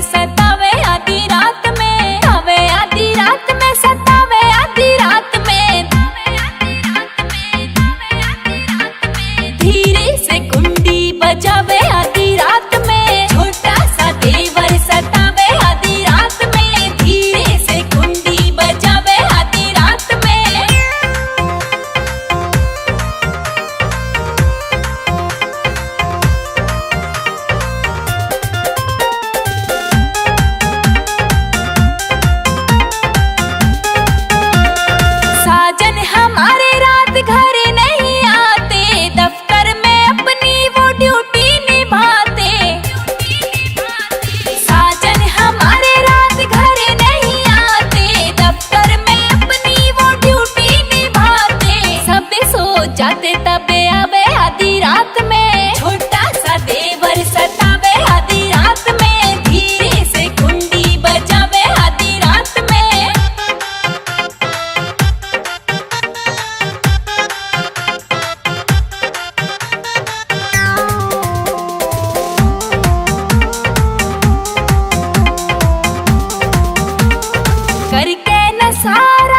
सतावे आधी रात में, आवे आधी रात में, सतावे आधी रात में। धीरे से कुंडी बजावे आधी रात में, छोटा सा देवर सतावे आधी रात में। धीरे से कुंडी बजावे आधी रात में। साजन हमारे रात घर नहीं आते, दफ्तर में अपनी वो ड्यूटी निभाते। साजन हमारे रात घर नहीं आते, दफ्तर में अपनी वो ड्यूटी निभाते। सब सो जाते तबे आवे आधी रात में, छोटा सा देवर सतावे आधी रात में। धीरे से कुंडी बजावे आधी रात में। करके न सारा